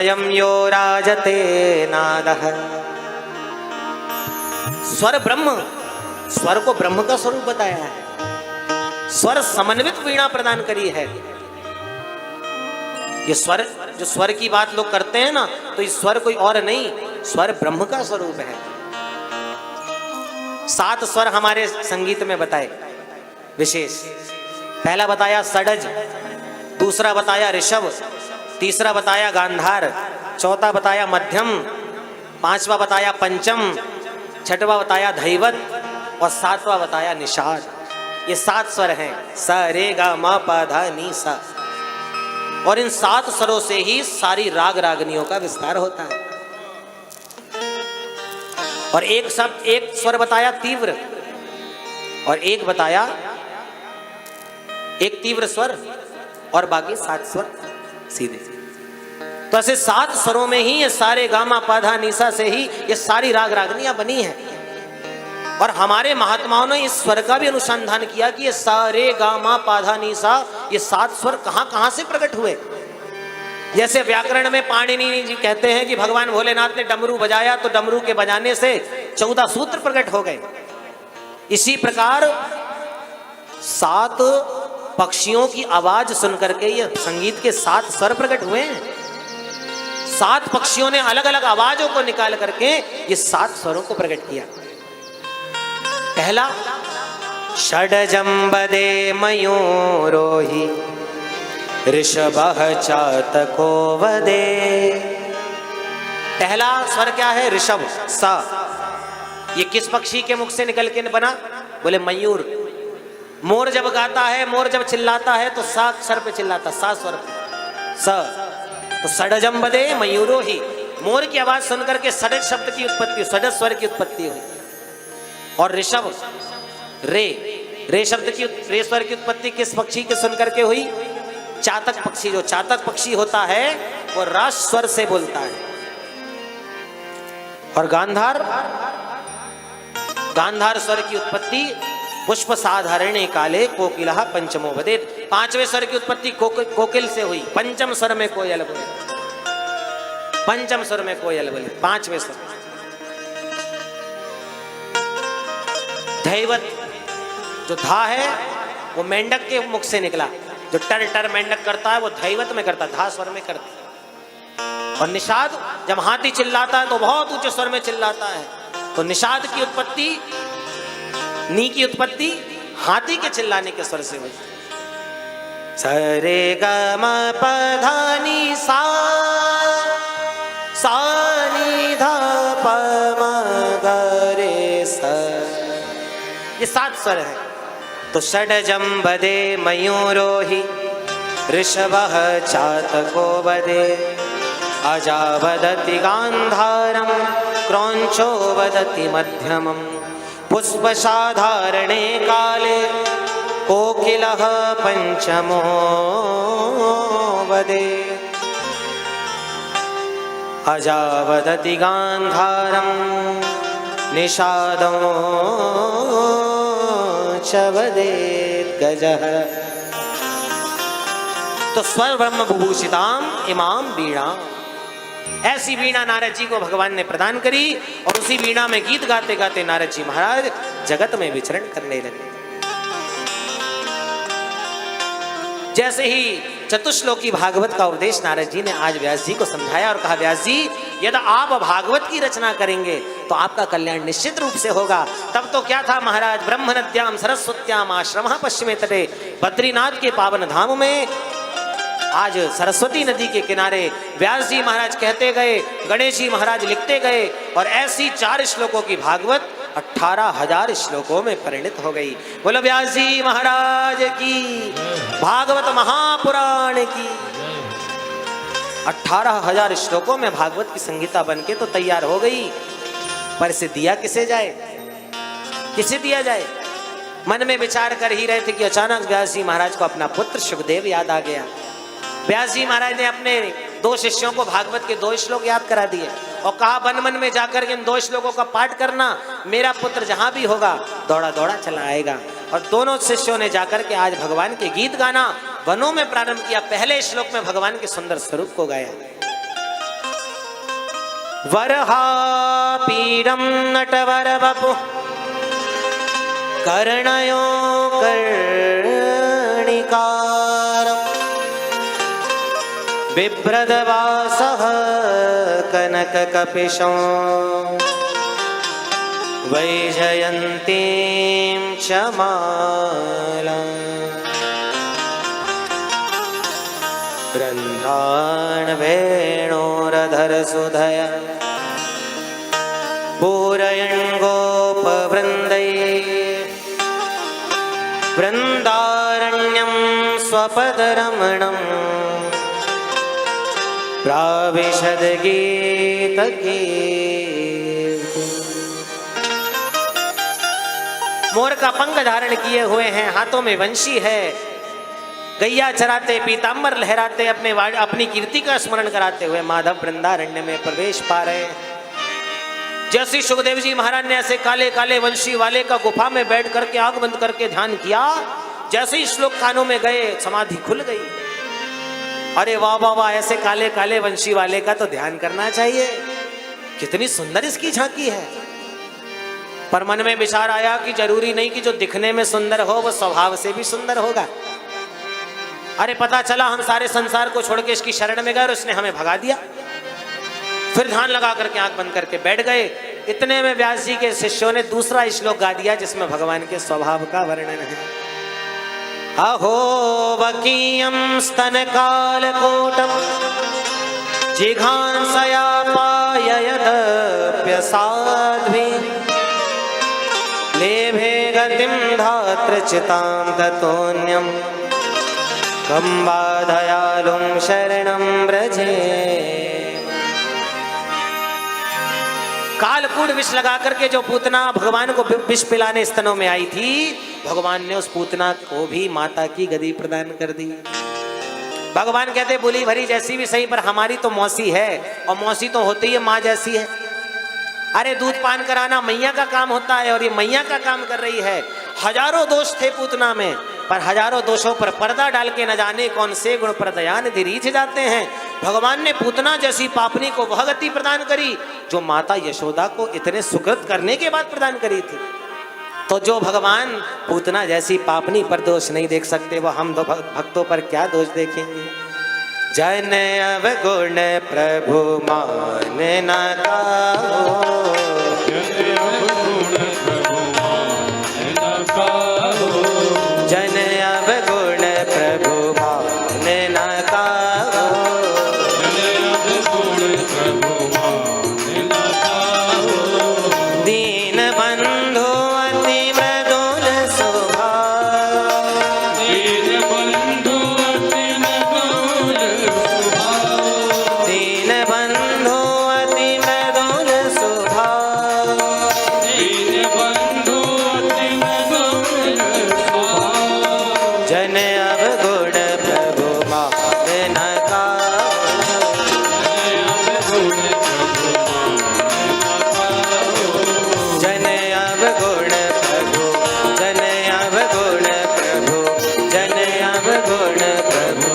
यं यो राजते नादः। स्वर ब्रह्म, स्वर को ब्रह्म का स्वरूप बताया है। स्वर समन्वित वीणा प्रदान करी है। ये स्वर, जो स्वर की बात लोग करते हैं ना, तो इस स्वर कोई और नहीं, स्वर ब्रह्म का स्वरूप है। 7 स्वर हमारे संगीत में बताए विशेष। पहला बताया षडज, दूसरा बताया ऋषभ, तीसरा बताया गांधार, चौथा बताया मध्यम, पांचवा बताया पंचम, छठवा बताया धैवत और सातवां बताया निषाद। ये 7 स्वर हैं, स रे ग म प ध नि सा। और इन 7 स्वरों से ही सारी राग रागनियों का विस्तार होता है। और एक शब्द, एक स्वर बताया तीव्र और एक बताया एक तीव्र स्वर और बाकी 7 स्वर सीधे। तो ऐसे 7 स्वरों में ही ये सारे गामा पाधा निशा से ही ये सारी राग रागनियां बनी हैं। और हमारे महात्माओं ने इस स्वर का भी अनुसंधान किया कि ये सारे गामा पाधा निशा, ये 7 स्वर कहां कहां से प्रकट हुए। जैसे व्याकरण में पाणिनि जी कहते हैं कि भगवान भोलेनाथ ने डमरू बजाया तो डमरू के बजाने से 14 सूत्र प्रकट हो गए। इसी प्रकार 7 पक्षियों की आवाज सुनकर के ये संगीत के 7 स्वर प्रकट हुए हैं। 7 पक्षियों ने अलग अलग आवाजों को निकाल करके ये 7 स्वरों को प्रकट किया। पहला षडजंबदे मयूरोहि ऋषभः चातको वदे। पहला स्वर क्या है? ऋषभ, सा। ये किस पक्षी के मुख से निकल के बना? बोले मयूर। मोर जब गाता है, मोर जब चिल्लाता है तो सा स्वर पे चिल्लाता, सा स्वर पे, स। तो षडजंबदे मयूरो ही, मोर की आवाज सुनकर के षडज शब्द की उत्पत्ति, षडज स्वर की उत्पत्ति हुई। और ऋषभ, रे, रे शब्द की, रे स्वर की उत्पत्ति किस पक्षी के सुनकर के हुई? चातक पक्षी। जो चातक पक्षी होता है वो रास स्वर से बोलता है। और गांधार, गांधार स्वर की उत्पत्ति पुष्प साधारणे काले कोकिलः पंचमो वदेत। 5वें स्वर की उत्पत्ति कोकिल से हुई। पंचम स्वर में कोयल बोले, पंचम स्वर में कोयल बोले, 5वें स्वर। धैवत, जो धा है वो मेंढक के मुख से निकला। जो टर टर मेंढक करता है वो धैवत में करता, धा स्वर में करता। और निषाद, जब हाथी चिल्लाता है तो बहुत ऊंचे स्वर में चिल्लाता है, तो निषाद की उत्पत्ति, नी की उत्पत्ति हाथी के चिल्लाने के स्वर से हुई। स रे ग म प ध नि सा, सा नि ध प म ग रे स। ये 7 स्वर है। तो षडजंबदे मयूरो हि ऋषभः चातको वदे। अजा वदति गांधारं क्रौंचो वदति मध्यमम्। पुष्प साधारणे काले कोकिलः पंचमो वदे। अजा वदति गांधारं निषादो च वदेत् गजः। तो स्वर ब्रह्म विभूषिताम इमाम वीणा, ऐसी वीणा नारद जी को भगवान ने प्रदान करी। और उसी वीणा में गीत गाते गाते नारद जी महाराज जगत में विचरण करने लगे। जैसे ही चतुश्लोकी भागवत का उपदेश नारद जी ने आज व्यास जी को समझाया और कहा, व्यास जी यदि आप भागवत की रचना करेंगे तो आपका कल्याण निश्चित रूप से होगा। तब तो क्या था महाराज, ब्रह्म नद्याम सरस्वत्याम आश्रमः पश्चिमे तटे। बद्रीनाथ के पावन धाम में आज सरस्वती नदी के किनारे व्यास जी महाराज कहते गए, गणेश जी महाराज लिखते गए, और ऐसी 4 श्लोकों की भागवत 18,000 श्लोकों में परिणित हो गई। बोलो व्यास जी महाराज की, भागवत महापुराण की। 18,000 श्लोकों में भागवत की संहिता बनके तो तैयार हो गई, पर इसे दिया किसे जाए, किसे दिया जाए? मन में विचार कर ही रहे थे कि अचानक व्यास जी महाराज को अपना पुत्र सुखदेव याद आ गया। व्यास जी महाराज ने अपने 2 शिष्यों को भागवत के 2 श्लोक याद करा दिए और कहा, मन मन में जाकर इन 2 श्लोकों का पाठ करना, मेरा पुत्र जहां भी होगा दौड़ा दौड़ा चला आएगा। और दोनों शिष्यों ने जाकर के आज भगवान के गीत गाना वनों में प्रारंभ किया। पहले श्लोक में भगवान के सुंदर स्वरूप को गाया। वरहापीडं नटवर वपु कर्णयो कर्णिकारम् बिभ्रदवासः कनककपिशं वैजयन्तीं च मालाम् वृन्दावनवेणोरधरसुधया पूरयन् गोपवृन्दैः वृन्दारण्यं स्वपदरमणम् प्राविशद गीतकीर्ति। मोर का पंख धारण किए हुए हैं, हाथों में वंशी है, गैया चराते पीताम्बर लहराते अपनी कीर्ति का स्मरण कराते हुए माधव वृंदारण्य में प्रवेश पा रहे हैं। जैसे सुखदेव जी महाराज ने ऐसे काले काले वंशी वाले का गुफा में बैठ करके आंख बंद करके ध्यान किया, जैसे ही श्लोक कानों में गए समाधि खुल गई। अरे वाह वाह वाह, ऐसे काले काले वंशी वाले का तो ध्यान करना चाहिए, कितनी सुंदर इसकी झांकी है। पर मन में विचार आया कि जरूरी नहीं कि जो दिखने में सुंदर हो वो स्वभाव से भी सुंदर होगा। अरे पता चला हम सारे संसार को छोड़ के इसकी शरण में गए और उसने हमें भगा दिया। फिर ध्यान लगा करके आंख बंद करके बैठ गए। इतने में व्यास जी के शिष्यों ने दूसरा श्लोक गा दिया जिसमें भगवान के स्वभाव का वर्णन है। अहो वकीयं स्तनकालकोटं जिघांसया पाययदप्यसाध्वी लेभे गतिं धात्रचितां ततोऽन्यं कं वा दयालुं शरणं व्रजे। कालकूट विष लगा करके जो पूतना भगवान को विष पिलाने स्तनों में आई थी, भगवान ने उस पूतना को भी माता की गदी प्रदान कर दी। भगवान कहते बोली भरी जैसी भी सही, पर हमारी तो मौसी है और मौसी तो होती है माँ जैसी है। अरे दूध पान कराना मैया का काम होता है और ये मैया का काम कर रही है। हजारों दोष थे पूतना में, पर हजारों दोषों पर पर्दा डाल के न जाने कौन से गुण पर दयानिधि रीझ जाते हैं। भगवान ने पूतना जैसी पापनी को वह गति प्रदान करी जो माता यशोदा को इतने सुकृत करने के बाद प्रदान करी थी। तो जो भगवान पूतना जैसी पापनी पर दोष नहीं देख सकते, वो हम दो भक्तों पर क्या दोष देखेंगे। जन अवगुण प्रभु मान न गाओ, जन अवगुण प्रभु मान न गाओ, दीन बंधु अति मृदुल स्वभाव, दीन बंधु अति मृदुल स्वभाव, दीन बंधु अति मृदुल स्वभाव, दीन बंधु अति मृदुल स्वभाव, जन अवगुण प्रभु मान न गाओ, जन अवगुण प्रभु, जन अवगुण प्रभु, जन अवगुण प्रभु।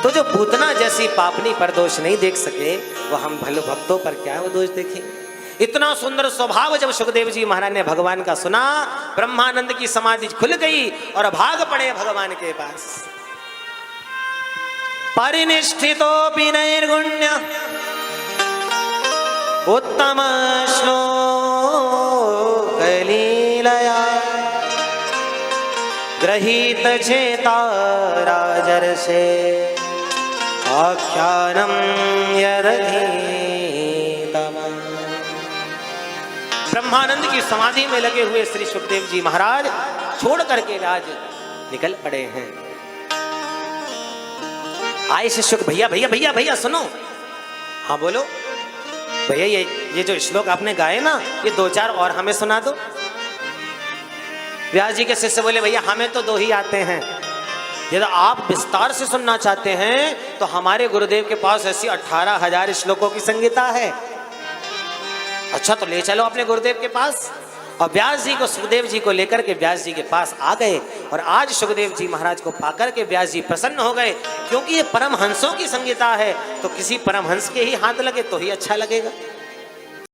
तो जो पूतना जैसी पापनी पर दोष नहीं देख सके, वो हम भले भक्तों पर क्या वो दोष देखेंगे। इतना सुंदर स्वभाव जब सुखदेव जी महाराज ने भगवान का सुना, ब्रह्मानंद की समाधि खुल गई और भाग पड़े भगवान के पास। परिनिष्ठितो विनैर्गुण्य उत्तम श्लोक लीलया गृहीत चेता राजर्षे आख्यानम यदधीतम। ब्रह्मानंद की समाधि में लगे हुए श्री सुखदेव जी महाराज छोड़ करके राज निकल पड़े हैं। आए से सुख भैया भैया भैया भैया सुनो। हाँ बोलो भैया, ये जो श्लोक आपने गाए ना, ये दो चार और हमें सुना दो। व्यास जी के शिष्य बोले भैया हमें तो दो ही आते हैं, यदि आप विस्तार से सुनना चाहते हैं तो हमारे गुरुदेव के पास ऐसी 18,000 श्लोकों की संगीता है। अच्छा तो ले चलो अपने गुरुदेव के पास। और व्यास जी को सुखदेव जी को लेकर के व्यास जी के पास आ गए और आज सुखदेव जी महाराज को पाकर के व्यास जी प्रसन्न हो गए, क्योंकि ये परमहंसों की संगीता है तो किसी परमहंस के ही हाथ लगे तो ही अच्छा लगेगा।